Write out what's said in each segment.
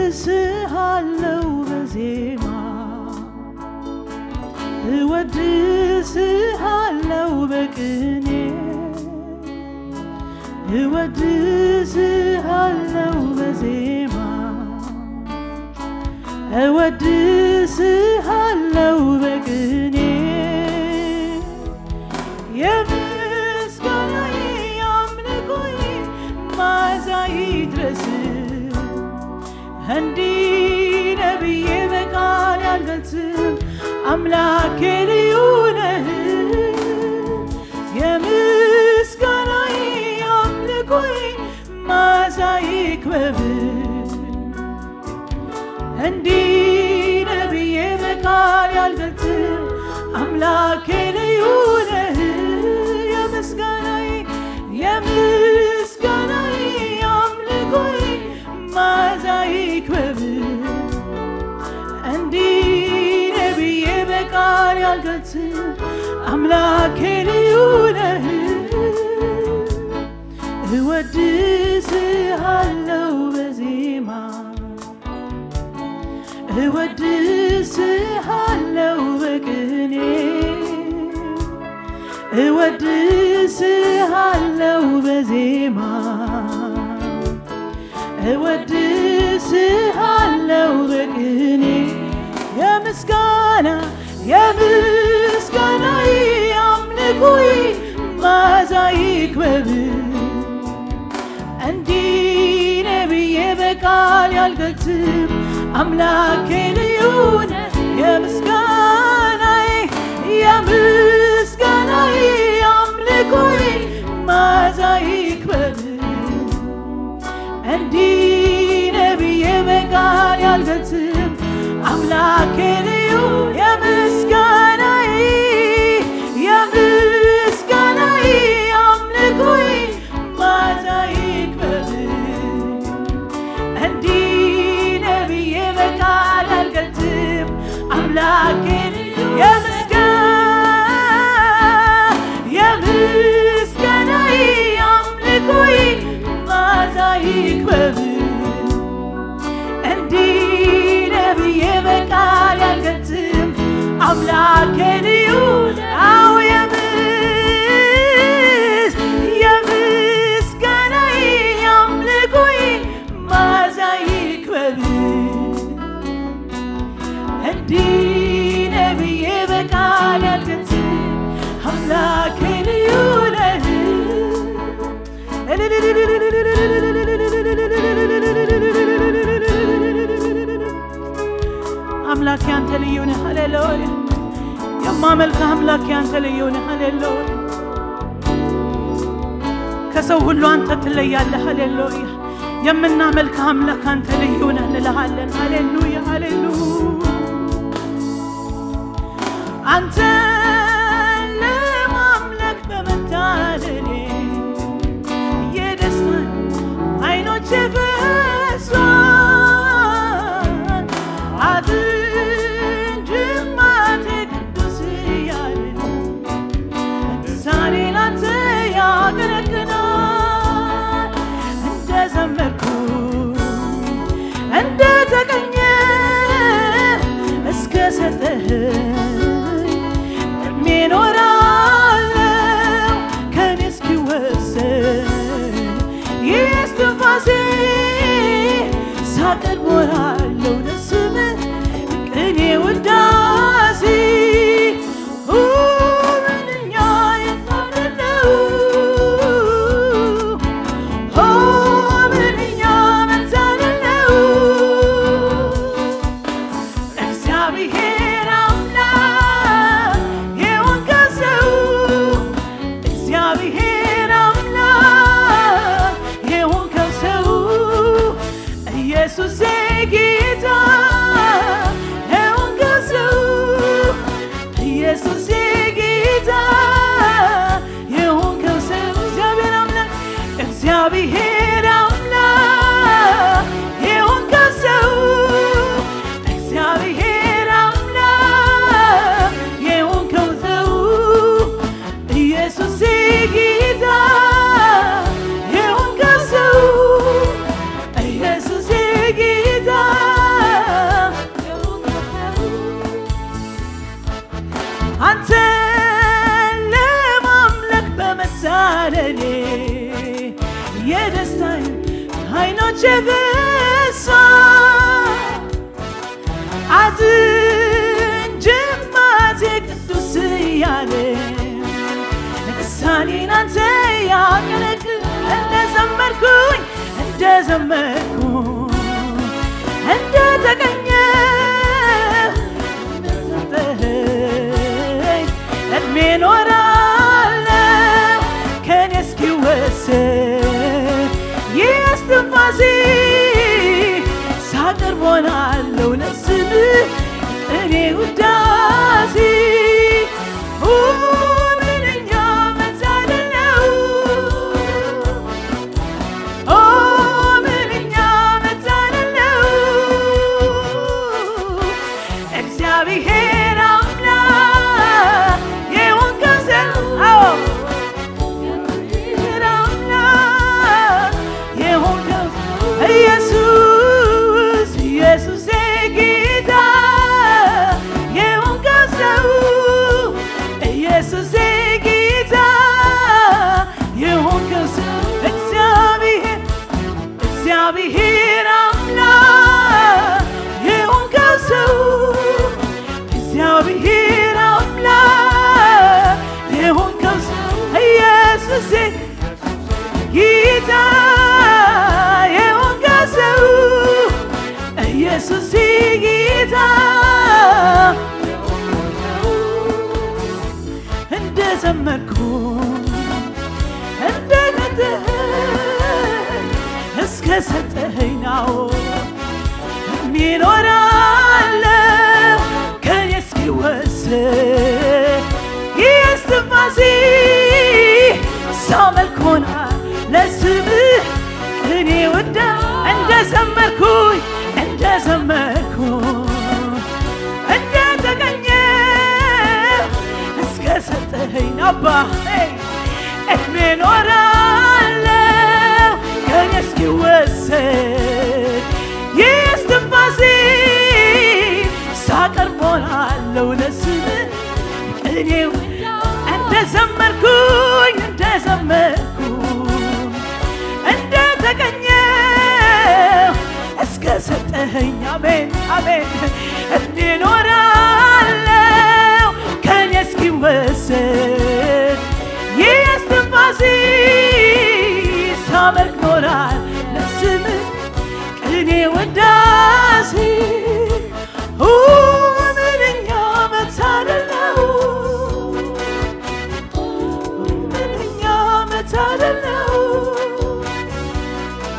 እወድስሃለሁ በዜማ እወድስሃለሁ በቅኔ እወድስሃለሁ በዜማ እወድስሃለሁ በቅኔ የምስጋናዬ አምልኮዬ መዓዛ ይድረስ እንዲህ ነው ብዬ በቃል አልገልጽም አምላኬ ልዩ ነህ የምስጋናዬ አምልኮዬ መዓዛ ይክበብ እንዲህ ነው ብዬ በቃል አልገልጽም አምላኬ ልዩ ነህ የምስጋናዬ አምልኮዬ መዓዛ ይክበብ እንዲህ ነው ብዬ በቃል አልገልጽም አምላኬ ልዩ ነህ እወድስሃለሁ በዜማ እወድስሃለሁ በቅኔ እወድስሃለሁ በዜማ እወድስሃለሁ በቅኔ የምስጋናዬ አምልኮዬ መዓዛ ይክበብ እንዲህ ነው ብዬ በቃል አልገልጽም አምላኬ ልዩ ነህ የምስጋናዬ አምልኮዬ መዓዛ ይክበብ እንዲህ ነው ብዬ በቃል አልገልጽም አምላኬ ልዩ የምስጋናዬ አምልኮዬ መዓዛ ይክበብ እንዲህ ነው ብዬ በቃል አልገልጽም አምላኬ ልዩ የምስጋናዬ አምልኮዬ መዓዛ ይክበብ እንዲህ ነው ብዬ በቃል አልገልጽም አምላኬ ልዩ አዎ የምስጋናዬ አምልኮዬ መዓዛ ይክበብ እንዲህ ነው ብዬ በቃል አልገልጽም አምላኬ ልዩ ነህ አምላኬ አንተ ልዩ ነህ ሃሌሉያ የማመልክህ አምላኬ አንተ ልዩ ነህ ሃሌሉያ ከሰው ሁሉ አንተ ትለያለህ ሃሌሉያ የምናመልክህ አምላክ አንተ ልዩ ነህ እንልሃለን ሃሌሉያ አንተ ለማምለክ በመታደሌ የደስታ አይኖቼ ፈሷል ጅማቴ ቅዱስ እያለ ዛሬ ላንተ ያገለግላል እንደዘመርኩ እንደተቀኘ እስከ ሰጠህ እኖራለሁ ከኔ እስኪወሰን የእስትንፋሴ ሳቀርቦራለሁ ለስምህ ቅኔ ውዳሴ ምንኛ የታደለው ምንኛ መንዛለው እግዚአብሔር አምላክ የሆንከው ሰው እግዚአብሔር አምላክ የሆንከው ሰው ኢየሱስ ጌታ የሆንከው ሰው ኢየሱስ ጌታ የሆንከው ሰው እግዚአብሔር አምላክ የሆንከው ሰው እግዚአብሔር አምላክ የሆንከው ሰው ኢየሱስ ጌታ የሆንከው ሰው ኢየሱስ አይኖቼ ብሷል አድን ጅማቴ ቅዱስ እያለ ልሳኔን አንተ ያገለግል እንደዘመርኩኝ እንደተቀኘ እድሜ ኖራለሁ ከኔ እስኪወሰድ ይህ እስትንፋሴ ሳቀርብ ሆናለሁ ለስምህ እኔ ውዳሴ ምንኛ መታደል ነው ምንኛ መታደል ነው እግዚአብሔር አምላክ የሆንከው ሰው ኢየሱስ ኢየሱስ ጌታ የሆንከው ሰው ኢየሱስ ጌታ የሆንከው ሰው እግዚአብሔር አምላክ የሆንከው ሰው እግዚአብሔር አምላክ የሆንከው ሰው ኢየሱስ ጌታ የሆንከው ሰው ኢየሱስ ጌታ እንደዘመርኩ እንደገደኸኝ እስከ ሰጠኸኝ ነው እኖራለሁ ከኔ እስኪወሰድ ይህ እስትንፋሴ ሳመልክ ሆናል ለስምህ እኔ ወዳ እንደዘመርኩኝ እንደተቀኘ እስከ ሰጠኸኝ አባ እድሜ ኖራለሁ ከኔ እስኪወሰድ ይህ እስትንፋሴ ሳቀርብ ሆናለሁ ለስምህ እኔ እንደዘመርኩኝ እንደተቀኘው እስከ ሰጠኸኝ አሜን አሜን እድሜ ኖራለሁ ከኔ እስኪወሰድ ይህ እስትንፋሴ ሳመልክ ኖራል ለስምህ ቅኔ ውዳሴ ምንኛ መታደል ነው ምንኛ መታደል ነው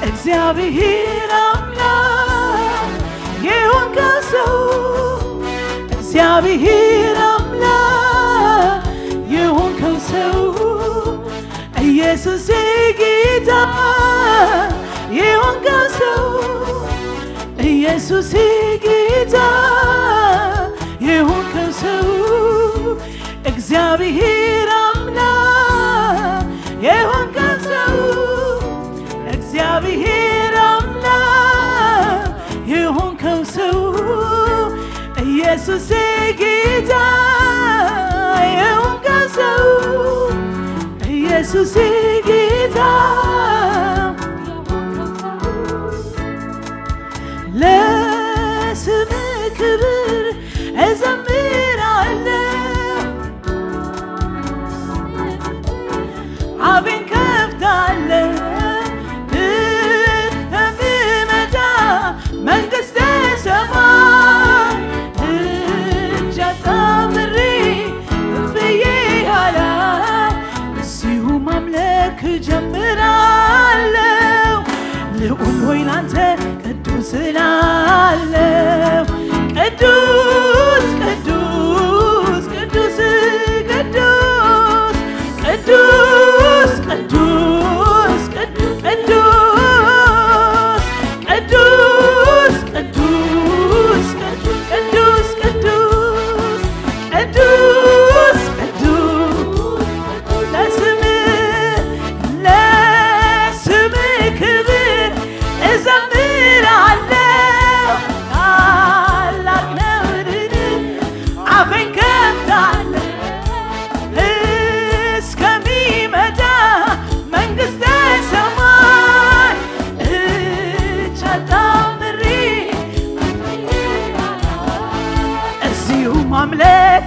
እግዚአብሔር አምላክ የሆንከው ሰው እግዚአብሔር አምላክ የሆንከው ሰው ኢየሱስ ጌታ የሆንከው ሰው ኢየሱስ ጌታ የሆንከው ሰው እግዚአብሔር አምላክ የሆንከው ሰው እግዚአብሔር አምላክ የሆንከው ሰው ኢየሱስ ጌታ የሆንከው ሰው ኢየሱስ ጌታ ለስምህ ክብር እዘምራለሁ አፌን ከፍታለሁ እንደምመጣ መንግሥተ ሰማይ እጅ አጣምሬ ብዬ አላይ እዚሁ ማምለክ ጀምራለሁ ልዑል ሆይ ላንተ ቅዱስ እላለሁ ቅዱስ ቅዱስ ቅዱስ ቅዱስ ቅዱስ ቅዱስ ቅዱስ ቅዱስ ቅዱስ ቅዱስ ለስምህ ክብር እዘምራለሁ ታላቅ ነው ድል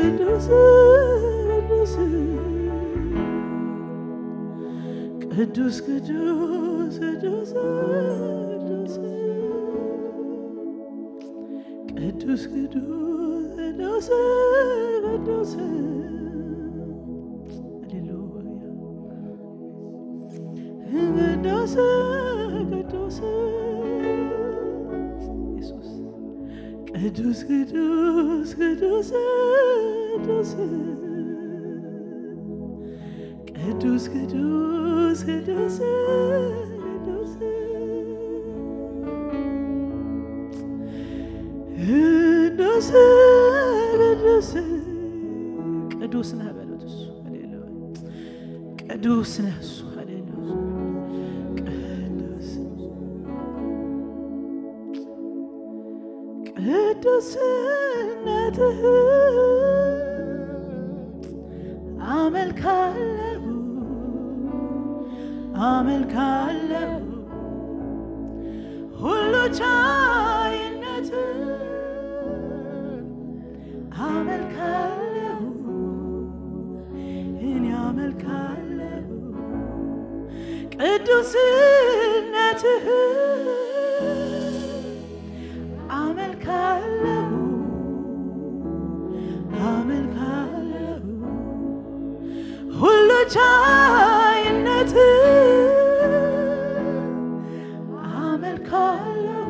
ቅዱስ ቅዱስ ቅዱስ ቅዱስ ቅዱስ ቅዱስ ሃሌሉያ ቅዱስ ቅዱስ ኢየሱስ ቅዱስ ቅዱስ ቅዱስ ቅዱስ ቅዱስ ቅዱስ ቅዱስ ቅዱስ ቅዱስ ነህ በሉት እሱ ሃሌሉያ ቅዱስ ነህ እሱ ሃሌሉያ ቅዱስነትህ አመልካለሁ አመልካለሁ ሁሉ ቻይነትህ አመልካለሁ እኔ አመልካለሁ ቅዱስነትህ አመልካለሁ አመልካለሁ ሁሉ ቻይነትህ አመልካለሁ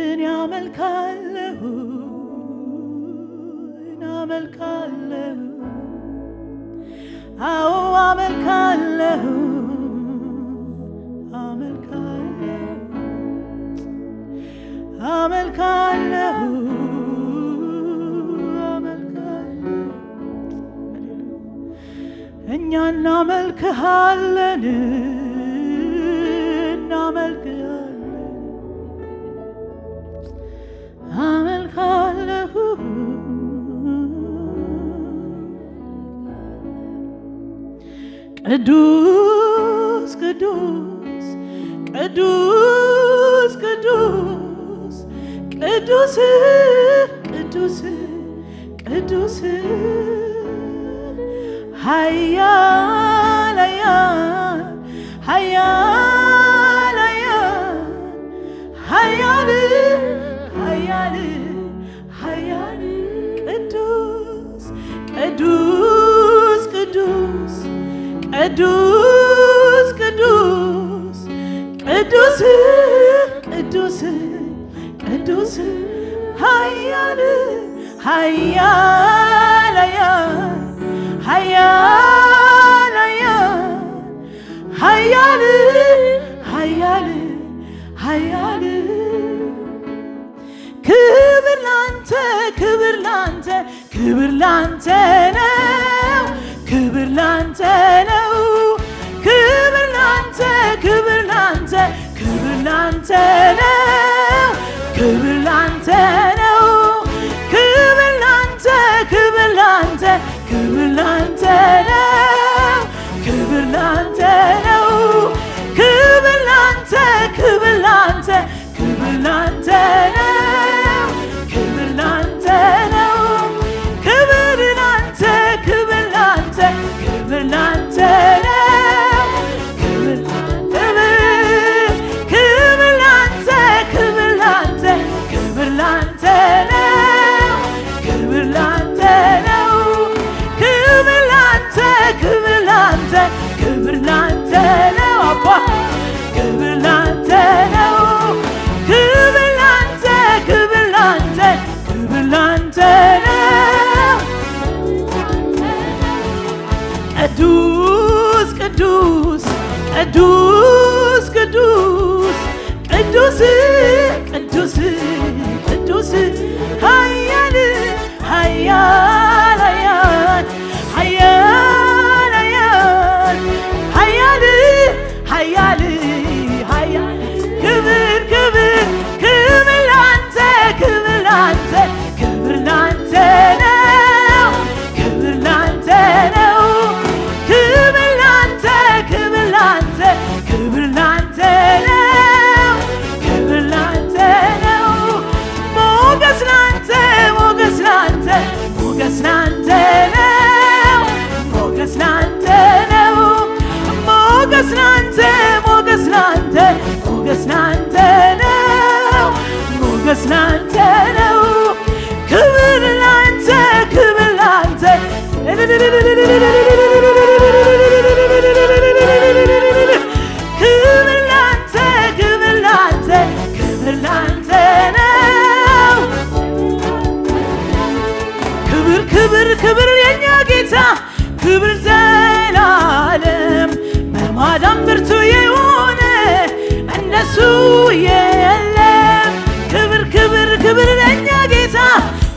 እኔ አመልካለሁ እኔ አመልካለሁ አዎ አመልካለሁ አመልካለሁ እኛ እናመልክሃለን እናመልክሃለን አመልካለሁ ቅዱስ ቅዱስ ቅዱስ ቅዱስ ቅዱስ ቅዱስ ቅዱስ ኃያል ኃያል ኃያል ኃያል ኃያል ቅዱስ ቅዱስ ቅዱስ ቅዱስ ቅዱስ ቅዱስ ቅዱስ ቅዱስ ኃያል ኃያል ኃያል ኃያል ኃያል ኃያል ክብር ላንተ ክብር ላንተ ክብር ላንተ ነው ክብር ላንተ ነው ክብር ላንተ ክብር ላንተ ክብር ላንተ ነው ክብር ላንተ ነው ክብር ላንተ ክብር ላንተ ክብር ላንተ ነው ክብር ላንተ ነው ክብር ላንተ ክብር ላንተ ክብር ላንተ ነው ክብር ላንተ ነው ክብር ላንተ ክብር ላንተ ክብር ላንተ ነው ክብር ላንተ ክብር ላንተ ክብር ላንተ ነው ክብር ላንተ ነው ክብር ላንተ ክብር ላንተ ክብር ላንተ ነው አባ ክብር ላንተ ነው ክብር ላንተ ክብር ላንተ ክብር ላንተ ነው ቅዱስ ቅዱስ ቅዱስ ቅዱስ ቅዱስ ቅዱስ ቅዱስ ኃያል ኃያል ኃያል ኃያል ኃያል ኃያል ክብር ክብር ክብር ላንተ ክብር ላንተ ክብር ላንተ ነው ክብር ላንተ ነው ክብር ላንተ ክብር ላንተ ክብር ላንተ ነው ክብር ላንተ ነው ላንተ ሞገስ ላንተ ሞገስ ላንተ ነው ሞገስ ላንተ ነው ክብር ላንተ ክብር ላንተ ክብር ላንተ ክብር ላንተ ክብር ላንተ ነው ክብር ክብር ክብር የኛ ጌታ ክብር ዘላለም በማዳን ብርቱ የሆነ እንደሱ የለም ክብር ክብር ክብር ለኛ ጌታ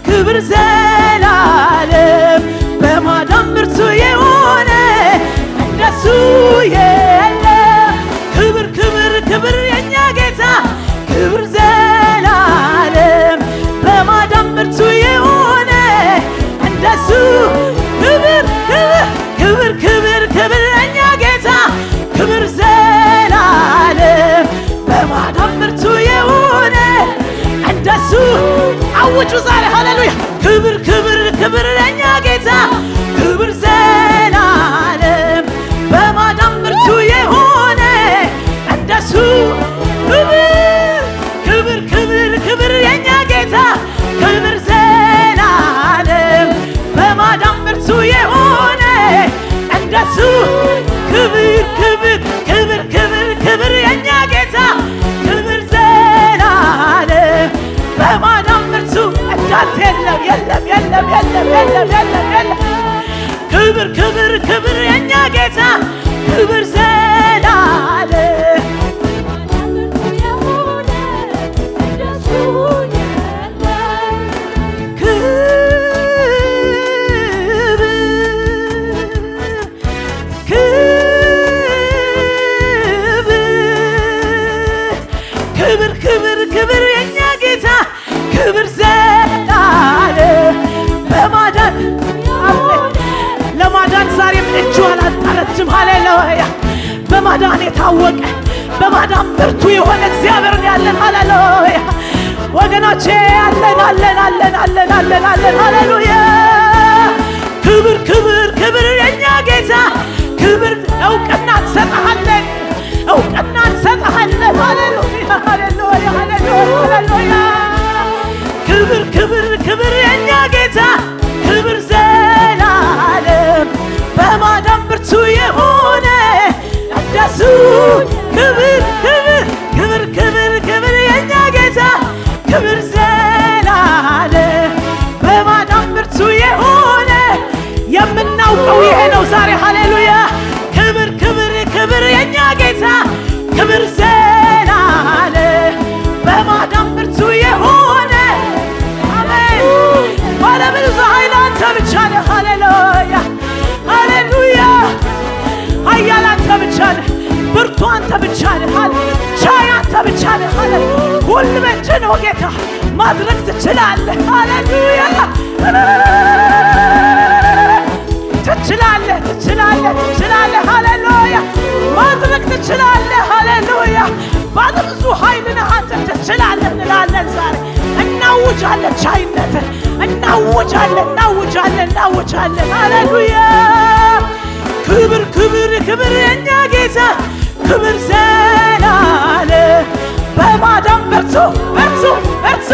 ክብር ዘላለም በማዳን ብርቱ የሆነ እንደሱ የለም ክብር ክብር ክብር የኛ ጌታ ክብር ዘላለም በማዳን ብርቱ የሆነ እንደሱ ክብር ክብር ክብር ክብር ለኛ ጌታ ክብር ዘላለም በማዳን ብርቱ የሆነ እንደሱ አውጁ ዛሬ ሃሌሉያ ክብር ክብር ክብር ለኛ ጌታ ክብር ዘላለም በማዳን ብርቱ የሆነ እንደሱ ክብር ክብር ክብር የኛ ጌታ ክብር ዘላለም በማዳን ብርቱ የሆነ እንደሱ ክብር ክብር ክብር ክብር ክብር የኛ ጌታ ክብር ዘላለም በማዳን ብርቱ እንዳንተ የለም የለም የለም የለም የለም የለም የለም ክብር ክብር ክብር የኛ ጌታ ክብር ዘላለም ክብር ክብር ክብር የኛ ጌታ ክብር ዘላለም በማዳን ለማዳን ዛሬም እጁ አላጣረችም ሃሌሉያ በማዳን የታወቀ በማዳን ብርቱ የሆነ እግዚአብሔርን ያለን ሃሌሉያ ወገኖቼ አለን አለን አለን አለን አለን አለን ሃሌሉያ ክብር ክብር ክብር የኛ ጌታ ክብር እውቅና እንሰጥሃለን እውቅና እንሰጥሃለን ሃሌሉያ ሃሌሉያ ሃሌሉያ ሃሌሉያ ክብር ክብር ክብር የኛ ጌታ ክብር ዘላለም በማዳን ብርቱ የሆነ እንደሱ ክብር ክብር ክብር ክብር ክብር የኛ ጌታ ክብር ዘላለም በማዳን ብርቱ የሆነ የምናውቀው ይሄ ነው ዛሬ ሃሌሉያ ክብር ክብር ክብር የኛ ጌታ ክብር ዘላለም በማዳን ብርቱ የሆነ አሜን ባለብዙ ኃይል አንተ ብቻ ነህ ሃሌሉያ ሃሌሉያ ኃያል አንተ ብቻ ነህ ብርቱ አንተ ብቻ ነህ ቻይ አንተ ብቻ ነህ ሁሉ በእጅህ ነው ጌታ ማድረግ ትችላለህ ሃሌሉያ ትችላለህ ትችላለህ ትችላለህ ሃሌሉያ ማድረግ ትችላለህ ሃሌሉያ ባለብዙ ኃይል ነህ አንተ ትችላለህ እንላለን ዛሬ እናውጃለን ቻይነትን እናውጃለን እናውጃለን እናውጃለን ሃሌሉያ ክብር ክብር ክብር የኛ ጌታ ክብር ዘላለም በማዳን ብርቱ ብርቱ ብርቱ